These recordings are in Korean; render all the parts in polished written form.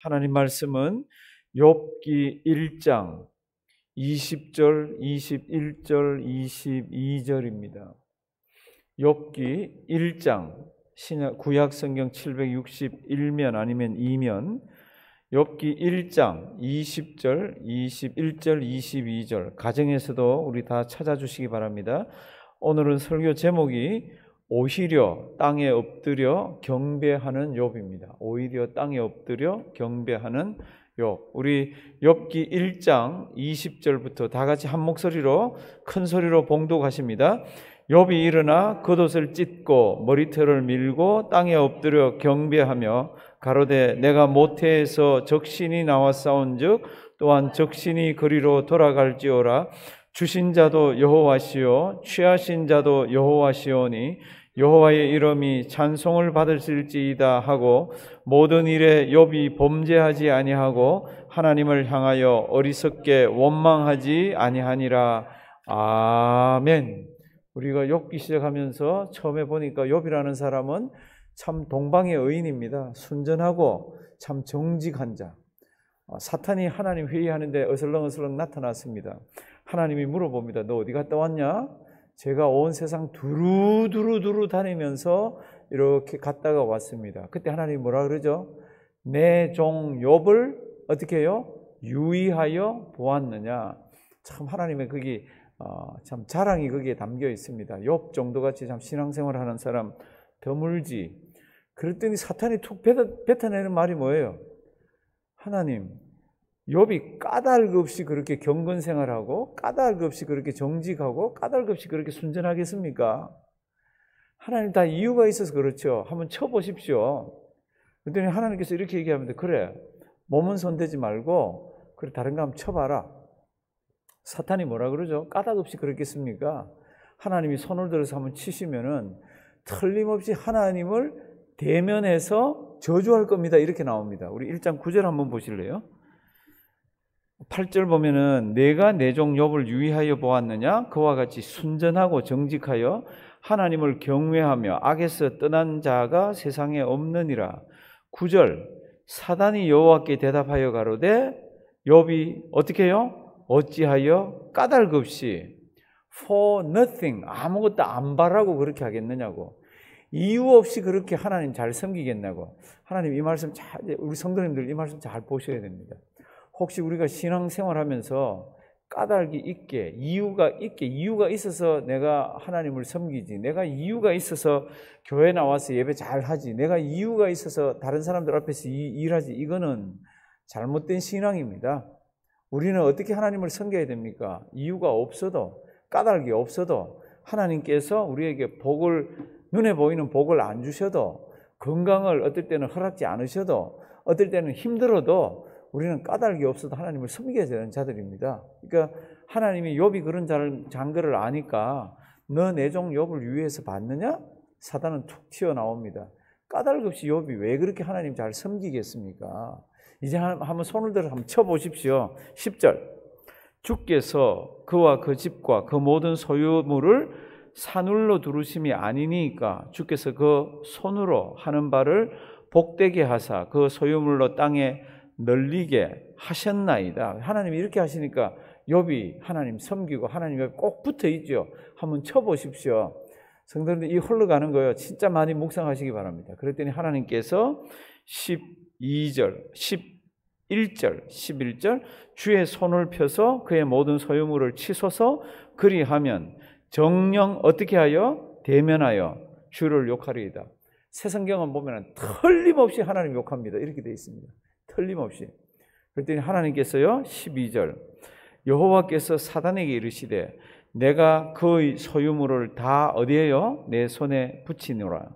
하나님 말씀은 욥기 1장 20절, 21절, 22절입니다. 욥기 1장 구약 성경 761면 아니면 2면 욥기 1장 20절, 21절, 22절 가정에서도 우리 다 찾아주시기 바랍니다. 오늘은 설교 제목이 오히려 땅에 엎드려 경배하는 욥입니다. 오히려 땅에 엎드려 경배하는 욥. 우리 욥기 1장 20절부터 다 같이 한 목소리로 큰 소리로 봉독하십니다. 욥이 일어나 겉옷을 찢고 머리털을 밀고 땅에 엎드려 경배하며 가로되 내가 모태에서 적신이 나와 싸운즉 또한 적신이 그리로 돌아갈지어라. 주신 자도 여호와시요 취하신 자도 여호와시오니 여호와의 이름이 찬송을 받으실지이다 하고 모든 일에 욥이 범죄하지 아니하고 하나님을 향하여 어리석게 원망하지 아니하니라. 아멘. 우리가 욥기 시작하면서 처음에 보니까 욥이라는 사람은 참 동방의 의인입니다. 순전하고 참 정직한 자. 사탄이 하나님 회의하는데 어슬렁어슬렁 나타났습니다. 하나님이 물어봅니다. 너 어디 갔다 왔냐? 제가 온 세상 두루두루 다니면서 이렇게 갔다가 왔습니다. 그때 하나님이 뭐라 그러죠? 내 종 욥을 어떻게 해요? 유의하여 보았느냐. 참 하나님의 그게 참 자랑이 거기에 담겨 있습니다. 욥 정도같이 참 신앙생활을 하는 사람 드물지. 그랬더니 사탄이 툭 뱉어내는 말이 뭐예요? 하나님, 욥이 까닭 없이 그렇게 경건생활하고 까닭 없이 그렇게 정직하고 까닭 없이 그렇게 순전하겠습니까? 하나님 다 이유가 있어서 그렇죠. 한번 쳐보십시오. 그랬더니 하나님께서 이렇게 얘기합니다. 그래, 몸은 손대지 말고 그래 다른 거 한번 쳐봐라. 사탄이 뭐라 그러죠? 까닭 없이 그렇겠습니까? 하나님이 손을 들어서 한번 치시면은 틀림없이 하나님을 대면해서 저주할 겁니다. 이렇게 나옵니다. 우리 1장 9절 한번 보실래요? 8절 보면은 내가 내 종 욥을 유의하여 보았느냐? 그와 같이 순전하고 정직하여 하나님을 경외하며 악에서 떠난 자가 세상에 없느니라. 9절 사단이 여호와께 대답하여 가로되 욥이 어떻게 해요? 어찌하여 까닭 없이 for nothing 아무것도 안 바라고 그렇게 하겠느냐고. 이유 없이 그렇게 하나님 잘 섬기겠냐고. 하나님 이 말씀 잘, 우리 성도님들 이 말씀 잘 보셔야 됩니다. 혹시 우리가 신앙생활하면서 까닭이 있게 이유가 있어서 내가 하나님을 섬기지, 내가 이유가 있어서 교회 나와서 예배 잘 하지, 내가 이유가 있어서 다른 사람들 앞에서 일하지, 이거는 잘못된 신앙입니다. 우리는 어떻게 하나님을 섬겨야 됩니까? 이유가 없어도, 까닭이 없어도, 하나님께서 우리에게 눈에 보이는 복을 안 주셔도, 건강을 어떨 때는 허락지 않으셔도, 어떨 때는 힘들어도 우리는 까닭이 없어도 하나님을 섬겨야 되는 자들입니다. 그러니까 하나님이 욥이 그런 장거를 아니까 너 내 종 욥을 유의해서 봤느냐? 사단은 툭 튀어나옵니다. 까닭 없이 욥이 왜 그렇게 하나님 잘 섬기겠습니까? 이제 한번 손을 들어 한번 쳐보십시오. 10절 주께서 그와 그 집과 그 모든 소유물을 산울로 두르심이 아니니까 주께서 그 손으로 하는 바를 복되게 하사 그 소유물로 땅에 널리게 하셨나이다. 하나님이 이렇게 하시니까 욥이 하나님 섬기고 하나님에 꼭 붙어 있죠. 한번 쳐보십시오. 성도님들 이 흘러가는 거요 진짜 많이 묵상하시기 바랍니다. 그랬더니 하나님께서 12절, 11절, 11절 주의 손을 펴서 그의 모든 소유물을 치소서 그리하면 정녕 어떻게 하여? 대면하여 주를 욕하리이다. 새 성경은 보면 틀림없이 하나님 욕합니다. 이렇게 되어 있습니다. 틀림없이. 그랬더니 하나님께서요 12절 여호와께서 사단에게 이르시되 내가 그의 소유물을 다 어디에요? 내 손에 붙이노라.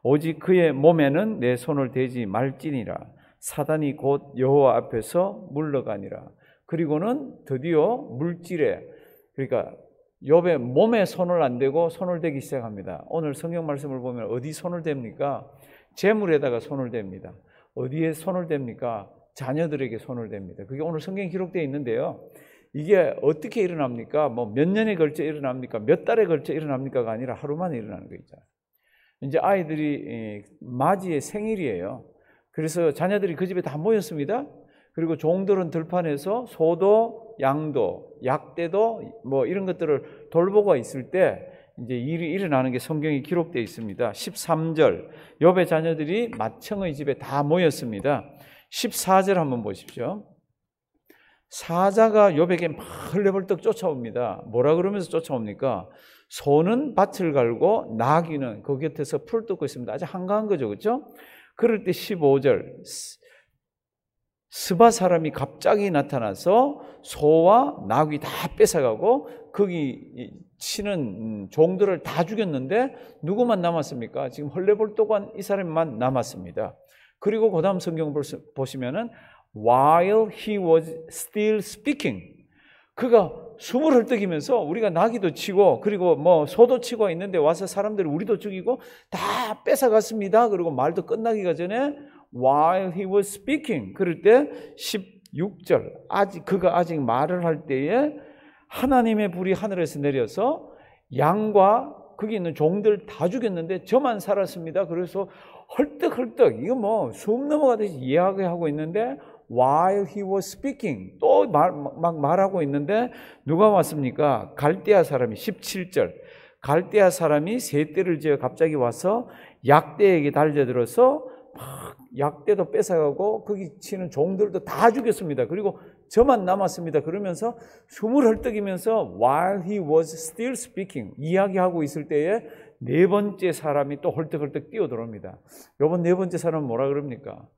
오직 그의 몸에는 내 손을 대지 말지니라. 사단이 곧 여호와 앞에서 물러가니라. 그리고는 드디어 물질에, 그러니까 욥의 몸에 손을 안 대고 손을 대기 시작합니다. 오늘 성경 말씀을 보면 어디 손을 댑니까? 재물에다가 손을 댑니다. 어디에 손을 댑니까? 자녀들에게 손을 댑니다. 그게 오늘 성경에 기록되어 있는데요. 이게 어떻게 일어납니까? 뭐 몇 년에 걸쳐 일어납니까? 몇 달에 걸쳐 일어납니까가 아니라 하루 만에 일어나는 거 있잖아요. 이제 아이들이 맞이의 생일이에요. 그래서 자녀들이 그 집에 다 모였습니다. 그리고 종들은 들판에서 소도 양도 약대도 뭐 이런 것들을 돌보고 있을 때 이제 일이 일어나는 게 성경에 기록되어 있습니다. 13절 욥의 자녀들이 맏형의 집에 다 모였습니다. 14절 한번 보십시오. 사자가 욥에게 막 헐레벌떡 쫓아옵니다. 뭐라 그러면서 쫓아옵니까? 소는 밭을 갈고 나귀는 그 곁에서 풀 뜯고 있습니다. 아주 한가한 거죠, 그렇죠? 그럴 때 15절 스바 사람이 갑자기 나타나서 소와 나귀 다 뺏어가고 거기 치는 종들을 다 죽였는데 누구만 남았습니까? 지금 헐레벌떡한 이 사람만 남았습니다. 그리고 그 다음 성경 보시면은 while he was still speaking, 그가 숨을 헐떡이면서 우리가 나귀도 치고 그리고 뭐 소도 치고 있는데 와서 사람들이 우리도 죽이고 다 뺏어갔습니다. 그리고 말도 끝나기가 전에 while he was speaking, 그럴 때 16절 그가 아직 말을 할 때에 하나님의 불이 하늘에서 내려서 양과 거기 있는 종들 다 죽였는데 저만 살았습니다. 그래서 헐떡헐떡 이거 뭐 숨 넘어가듯이 이야기하고 있는데 while he was speaking 또 막 말하고 있는데 누가 왔습니까? 갈대아 사람이 17절 갈대아 사람이 새 떼를 지어 갑자기 와서 약대에게 달려들어서 막 약대도 뺏어가고 거기 치는 종들도 다 죽였습니다. 그리고 저만 남았습니다. 그러면서 숨을 헐떡이면서 while he was still speaking 이야기하고 있을 때에 네 번째 사람이 또 헐떡헐떡 뛰어들어옵니다. 요번 네 번째 사람은 뭐라 그럽니까?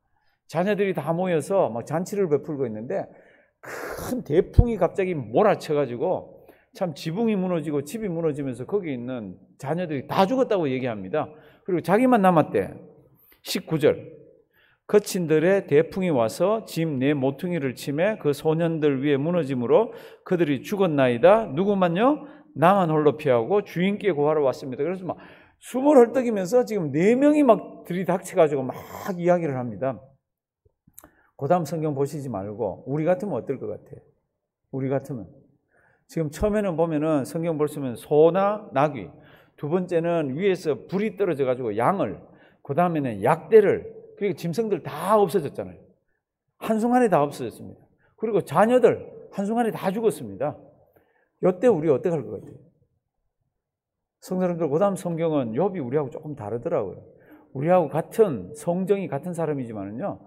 자녀들이 다 모여서 막 잔치를 베풀고 있는데 큰 대풍이 갑자기 몰아쳐가지고 참 지붕이 무너지고 집이 무너지면서 거기 있는 자녀들이 다 죽었다고 얘기합니다. 그리고 자기만 남았대. 19절 거친들의 대풍이 와서 집 내 모퉁이를 치매 그 소년들 위에 무너짐으로 그들이 죽었나이다. 누구만요? 나만 홀로 피하고 주인께 구하러 왔습니다. 그래서 막 숨을 헐떡이면서 지금 4명이 막 들이닥쳐가지고 막 이야기를 합니다. 그 다음 성경 보시지 말고 우리 같으면 어떨 것 같아요? 우리 같으면 지금 처음에는 보면은 성경 보시면 소나 나귀, 두 번째는 위에서 불이 떨어져 가지고 양을, 그 다음에는 약대를, 그리고 짐승들 다 없어졌잖아요. 한순간에 다 없어졌습니다. 그리고 자녀들 한순간에 다 죽었습니다. 이때 우리 어떻게 할 것 같아요? 성도님들, 그 다음 성경은 욥이 우리하고 조금 다르더라고요. 우리하고 같은 성정이 같은 사람이지만은요,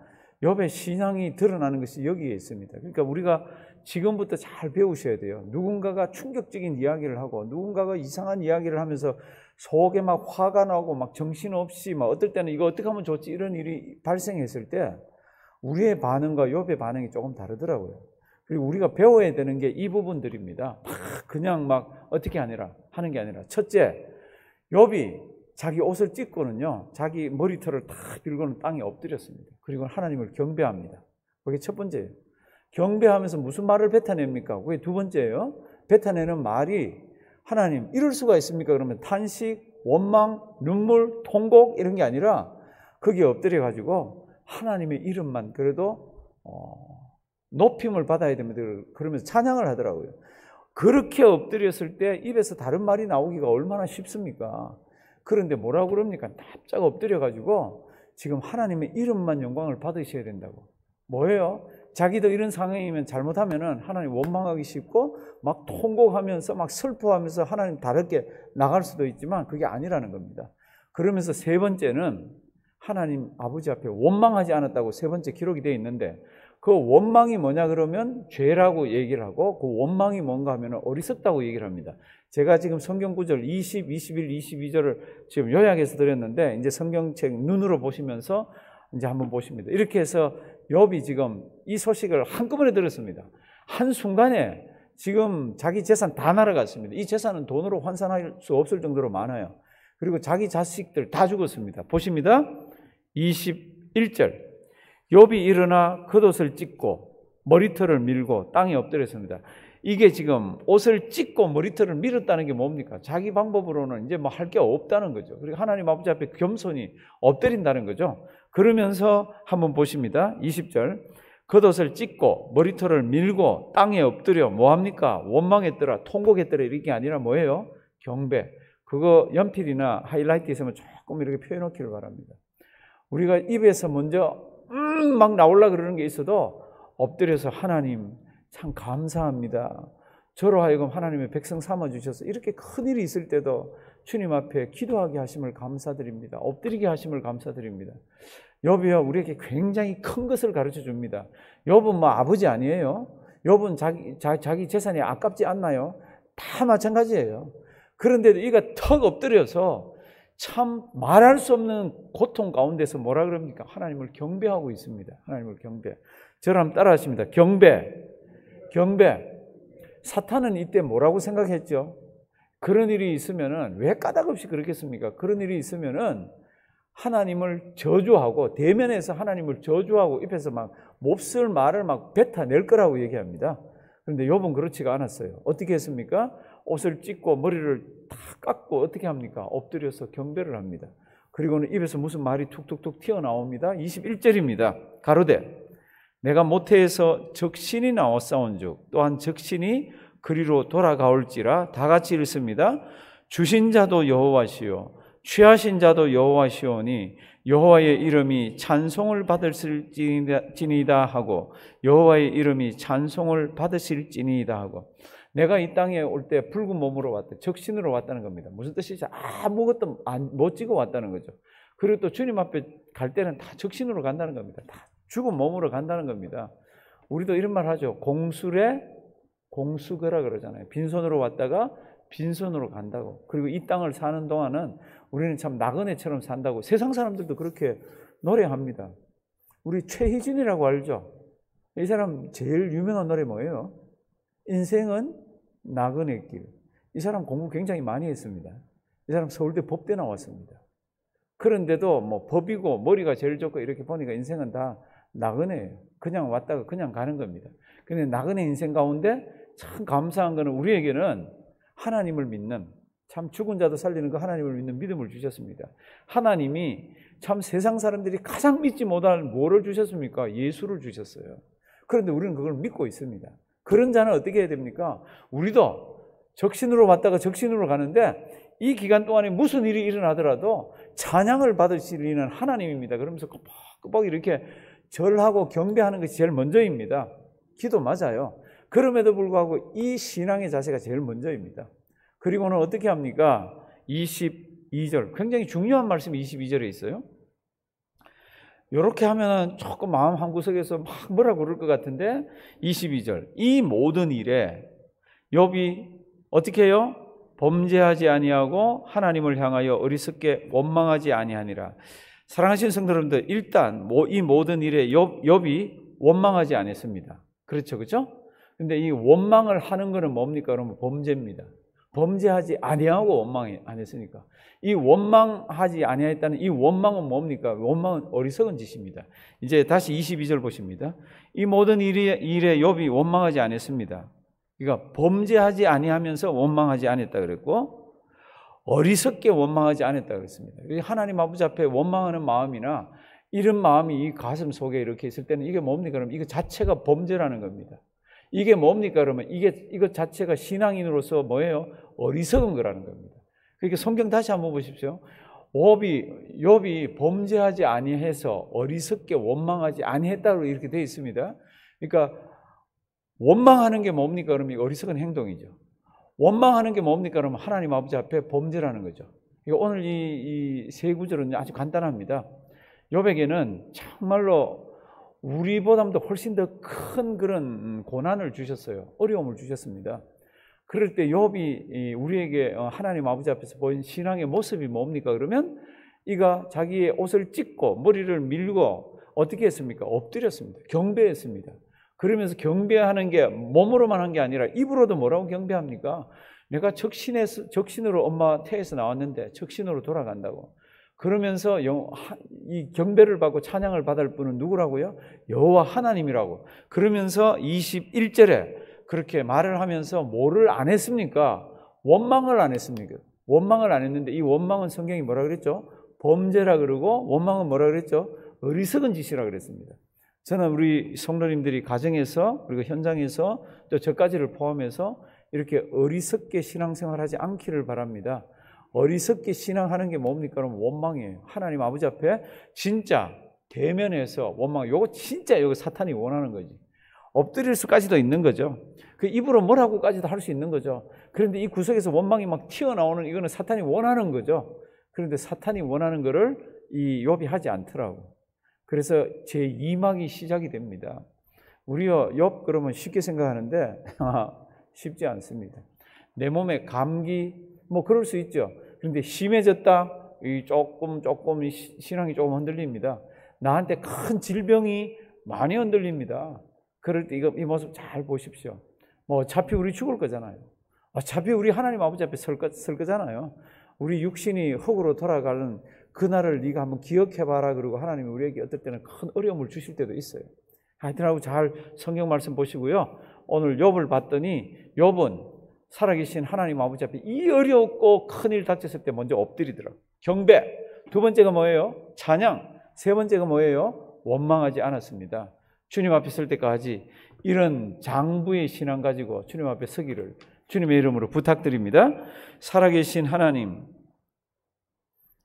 욥의 신앙이 드러나는 것이 여기에 있습니다. 그러니까 우리가 지금부터 잘 배우셔야 돼요. 누군가가 충격적인 이야기를 하고 누군가가 이상한 이야기를 하면서 속에 막 화가 나고 막 정신없이 막 어떨 때는 이거 어떻게 하면 좋지 이런 일이 발생했을 때 우리의 반응과 욥의 반응이 조금 다르더라고요. 그리고 우리가 배워야 되는 게 이 부분들입니다. 그냥 막 어떻게 하는 게 아니라 첫째, 욥이 자기 옷을 찢고는요, 자기 머리털을 다 빌고는 땅에 엎드렸습니다. 그리고 하나님을 경배합니다. 그게 첫 번째예요. 경배하면서 무슨 말을 뱉어냅니까? 그게 두 번째예요. 뱉어내는 말이 하나님 이럴 수가 있습니까? 그러면 탄식, 원망, 눈물, 통곡 이런 게 아니라 거기에 엎드려 가지고 하나님의 이름만 그래도 높임을 받아야 됩니다. 그러면서 찬양을 하더라고요. 그렇게 엎드렸을 때 입에서 다른 말이 나오기가 얼마나 쉽습니까? 그런데 뭐라고 그럽니까? 납작 엎드려 가지고 지금 하나님의 이름만 영광을 받으셔야 된다고. 뭐예요? 자기도 이런 상황이면 잘못하면은 하나님 원망하기 쉽고 막 통곡하면서 막 슬퍼하면서 하나님 다르게 나갈 수도 있지만 그게 아니라는 겁니다. 그러면서 세 번째는 하나님 아버지 앞에 원망하지 않았다고 세 번째 기록이 되어 있는데 그 원망이 뭐냐 그러면 죄라고 얘기를 하고 그 원망이 뭔가 하면 어리석다고 얘기를 합니다. 제가 지금 성경 구절 20, 21, 22절을 지금 요약해서 드렸는데 이제 성경책 눈으로 보시면서 이제 한번 보십니다. 이렇게 해서 욥이 지금 이 소식을 한꺼번에 들었습니다. 한순간에 지금 자기 재산 다 날아갔습니다. 이 재산은 돈으로 환산할 수 없을 정도로 많아요. 그리고 자기 자식들 다 죽었습니다. 보십니다. 21절 욥이 일어나 겉옷을 찢고 머리털을 밀고 땅에 엎드렸습니다. 이게 지금 옷을 찢고 머리털을 밀었다는 게 뭡니까? 자기 방법으로는 이제 뭐 할 게 없다는 거죠. 그리고 하나님 아버지 앞에 겸손히 엎드린다는 거죠. 그러면서 한번 보십니다. 20절 겉옷을 찢고 머리털을 밀고 땅에 엎드려 뭐합니까? 원망했더라, 통곡했더라 이게 아니라 뭐예요? 경배. 그거 연필이나 하이라이트 있으면 조금 이렇게 표현하기를 바랍니다. 우리가 입에서 먼저 막 나올라 그러는 게 있어도 엎드려서 하나님 참 감사합니다. 저로 하여금 하나님의 백성 삼아주셔서 이렇게 큰일이 있을 때도 주님 앞에 기도하게 하심을 감사드립니다. 엎드리게 하심을 감사드립니다. 욥이요, 우리에게 굉장히 큰 것을 가르쳐 줍니다. 욥은 뭐 아버지 아니에요? 욥은 자기 재산이 아깝지 않나요? 다 마찬가지예요. 그런데도 이가 턱 엎드려서 참 말할 수 없는 고통 가운데서 뭐라 그럽니까? 하나님을 경배하고 있습니다. 하나님을 경배. 저를 한번 따라 하십니다. 경배. 사탄은 이때 뭐라고 생각했죠? 그런 일이 있으면은 왜 까닭없이 그렇겠습니까? 그런 일이 있으면은 하나님을 저주하고, 대면에서 하나님을 저주하고 입에서 막 몹쓸 말을 막 뱉어낼 거라고 얘기합니다. 그런데 욥은 그렇지가 않았어요. 어떻게 했습니까? 옷을 찢고 머리를 다 깎고 어떻게 합니까? 엎드려서 경배를 합니다. 그리고는 입에서 무슨 말이 툭툭툭 튀어나옵니다. 21절입니다. 가로되 내가 모태에서 적신이 나왔사온즉 또한 적신이 그리로 돌아가올지라. 다 같이 읽습니다. 주신 자도 여호와시요 취하신 자도 여호와시오니 여호와의 이름이 찬송을 받으실지니이다 하고 여호와의 이름이 찬송을 받으실지니이다 하고. 내가 이 땅에 올 때 붉은 몸으로 왔다. 적신으로 왔다는 겁니다. 무슨 뜻이죠? 아무것도 못 지고 왔다는 거죠. 그리고 또 주님 앞에 갈 때는 다 적신으로 간다는 겁니다. 다 죽은 몸으로 간다는 겁니다. 우리도 이런 말 하죠. 공술에 공수거라 그러잖아요. 빈손으로 왔다가 빈손으로 간다고. 그리고 이 땅을 사는 동안은 우리는 참 나그네처럼 산다고. 세상 사람들도 그렇게 노래합니다. 우리 최희진이라고 알죠? 이 사람 제일 유명한 노래 뭐예요? 인생은 나그네길. 이 사람 공부 굉장히 많이 했습니다. 이 사람 서울대 법대 나왔습니다. 그런데도 뭐 법이고 머리가 제일 좋고 이렇게 보니까 인생은 다 나그네예요. 그냥 왔다가 그냥 가는 겁니다. 근데 나그네 인생 가운데 참 감사한 거는 우리에게는 하나님을 믿는, 참 죽은 자도 살리는 그 하나님을 믿는 믿음을 주셨습니다. 하나님이 참 세상 사람들이 가장 믿지 못할 뭐를 주셨습니까? 예수를 주셨어요. 그런데 우리는 그걸 믿고 있습니다. 그런 자는 어떻게 해야 됩니까? 우리도 적신으로 왔다가 적신으로 가는데 이 기간 동안에 무슨 일이 일어나더라도 찬양을 받으시는 하나님입니다. 그러면서 꼬박꼬박 이렇게 절하고 경배하는 것이 제일 먼저입니다. 기도 맞아요. 그럼에도 불구하고 이 신앙의 자세가 제일 먼저입니다. 그리고는 어떻게 합니까? 22절, 굉장히 중요한 말씀이 22절에 있어요. 이렇게 하면 조금 마음 한구석에서 막 뭐라 그럴 것 같은데 22절, 이 모든 일에 욥이 어떻게 해요? 범죄하지 아니하고 하나님을 향하여 어리석게 원망하지 아니하니라. 사랑하시는 성도 여러분들, 일단 이 모든 일에 욥이 원망하지 않았습니다. 그렇죠, 그렇죠? 근데 이 원망을 하는 것은 뭡니까? 그러면 범죄입니다. 범죄하지 아니하고 원망 안 했으니까. 이 원망하지 아니했다는 이 원망은 뭡니까? 원망은 어리석은 짓입니다. 이제 다시 22절 보십니다. 이 모든 일에 욥이 원망하지 않았습니다. 그러니까 범죄하지 아니하면서 원망하지 않았다 그랬고 어리석게 원망하지 않았다 그랬습니다. 하나님 아버지 앞에 원망하는 마음이나 이런 마음이 이 가슴 속에 이렇게 있을 때는 이게 뭡니까? 그러면 이거 자체가 범죄라는 겁니다. 이게 뭡니까? 그러면 이것 자체가 신앙인으로서 뭐예요? 어리석은 거라는 겁니다. 그러니까 성경 다시 한번 보십시오. 욥이 범죄하지 아니해서 어리석게 원망하지 아니했다고 이렇게 되어 있습니다. 그러니까 원망하는 게 뭡니까? 그러면 어리석은 행동이죠. 원망하는 게 뭡니까? 그러면 하나님 아버지 앞에 범죄라는 거죠. 오늘 이 세 구절은 아주 간단합니다. 욥에게는 정말로 우리보다도 훨씬 더 큰 그런 고난을 주셨어요. 어려움을 주셨습니다. 그럴 때 욥이 우리에게 하나님 아버지 앞에서 보인 신앙의 모습이 뭡니까? 그러면 이가 자기의 옷을 찢고 머리를 밀고 어떻게 했습니까? 엎드렸습니다. 경배했습니다. 그러면서 경배하는 게 몸으로만 한 게 아니라 입으로도 뭐라고 경배합니까? 내가 적신으로 엄마 태에서 나왔는데 적신으로 돌아간다고. 그러면서 이 경배를 받고 찬양을 받을 분은 누구라고요? 여호와 하나님이라고. 그러면서 21절에 그렇게 말을 하면서 뭐를 안 했습니까? 원망을 안 했습니까? 원망을 안 했는데 이 원망은 성경이 뭐라 그랬죠? 범죄라 그러고 원망은 뭐라 그랬죠? 어리석은 짓이라 그랬습니다. 저는 우리 성도님들이 가정에서 그리고 현장에서 또 저까지를 포함해서 이렇게 어리석게 신앙생활하지 않기를 바랍니다. 어리석게 신앙하는 게 뭡니까? 그럼 원망이에요. 하나님 아버지 앞에 진짜 대면해서 원망, 요거 진짜 요거 사탄이 원하는 거지. 엎드릴 수까지도 있는 거죠. 그 입으로 뭐라고까지도 할 수 있는 거죠. 그런데 이 구석에서 원망이 막 튀어나오는 이거는 사탄이 원하는 거죠. 그런데 사탄이 원하는 거를 이 욥이 하지 않더라고. 그래서 제2막이 시작이 됩니다. 우리요, 욥 그러면 쉽게 생각하는데 쉽지 않습니다. 내 몸에 감기 뭐 그럴 수 있죠. 그런데 심해졌다. 이 조금 신앙이 조금 흔들립니다. 나한테 큰 질병이 많이 흔들립니다. 그럴 때 이 모습 잘 보십시오. 뭐 어차피 우리 죽을 거잖아요. 어차피 우리 하나님 아버지 앞에 설 거잖아요. 우리 육신이 흙으로 돌아가는 그날을 네가 한번 기억해봐라. 그러고 하나님이 우리에게 어떨 때는 큰 어려움을 주실 때도 있어요. 하여튼하고 잘 성경 말씀 보시고요. 오늘 욥을 봤더니 욥은 살아계신 하나님 아버지 앞에 이 어렵고 큰일 닥쳤을 때 먼저 엎드리더라고요. 경배. 두 번째가 뭐예요? 찬양. 세 번째가 뭐예요? 원망하지 않았습니다. 주님 앞에 설 때까지 이런 장부의 신앙 가지고 주님 앞에 서기를 주님의 이름으로 부탁드립니다. 살아계신 하나님,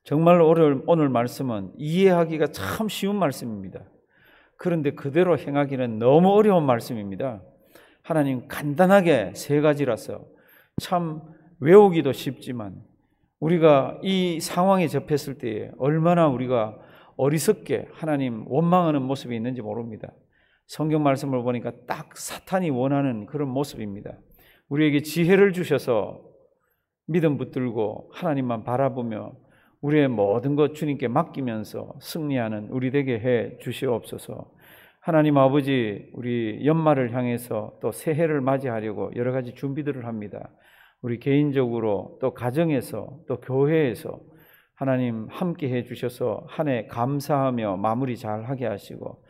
정말 오늘 말씀은 이해하기가 참 쉬운 말씀입니다. 그런데 그대로 행하기는 너무 어려운 말씀입니다. 하나님, 간단하게 세 가지라서 참 외우기도 쉽지만 우리가 이 상황에 접했을 때에 얼마나 우리가 어리석게 하나님 원망하는 모습이 있는지 모릅니다. 성경 말씀을 보니까 딱 사탄이 원하는 그런 모습입니다. 우리에게 지혜를 주셔서 믿음 붙들고 하나님만 바라보며 우리의 모든 것 주님께 맡기면서 승리하는 우리 되게 해 주시옵소서. 하나님 아버지, 우리 연말을 향해서 또 새해를 맞이하려고 여러 가지 준비들을 합니다. 우리 개인적으로 또 가정에서 또 교회에서 하나님 함께 해 주셔서 한 해 감사하며 마무리 잘 하게 하시고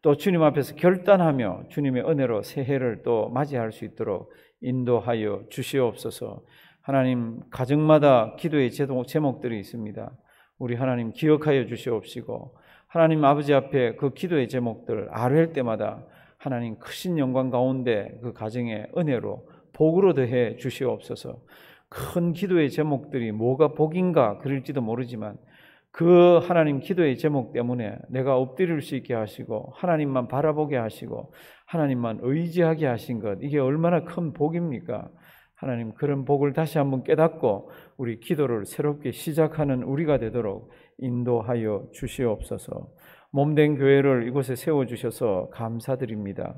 또 주님 앞에서 결단하며 주님의 은혜로 새해를 또 맞이할 수 있도록 인도하여 주시옵소서. 하나님, 가정마다 기도의 제목들이 있습니다. 우리 하나님 기억하여 주시옵시고 하나님 아버지 앞에 그 기도의 제목들 아뢰할 때마다 하나님 크신 영광 가운데 그 가정의 은혜로 복으로 더해 주시옵소서. 큰 기도의 제목들이 뭐가 복인가 그럴지도 모르지만 그 하나님 기도의 제목 때문에 내가 엎드릴 수 있게 하시고 하나님만 바라보게 하시고 하나님만 의지하게 하신 것, 이게 얼마나 큰 복입니까? 하나님, 그런 복을 다시 한번 깨닫고 우리 기도를 새롭게 시작하는 우리가 되도록 인도하여 주시옵소서. 몸된 교회를 이곳에 세워주셔서 감사드립니다.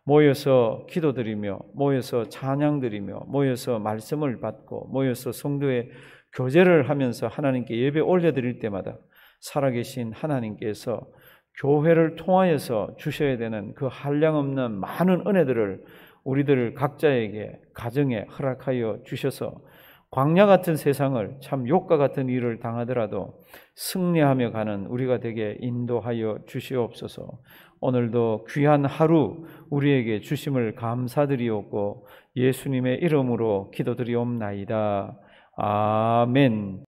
모여서 기도드리며 모여서 찬양드리며 모여서 말씀을 받고 모여서 성도의 교제를 하면서 하나님께 예배 올려드릴 때마다 살아계신 하나님께서 교회를 통하여서 주셔야 되는 그 한량없는 많은 은혜들을 우리들 각자에게 가정에 허락하여 주셔서 광야 같은 세상을 참 욕과 같은 일을 당하더라도 승리하며 가는 우리가 되게 인도하여 주시옵소서. 오늘도 귀한 하루 우리에게 주심을 감사드리옵고 예수님의 이름으로 기도드리옵나이다. 아멘.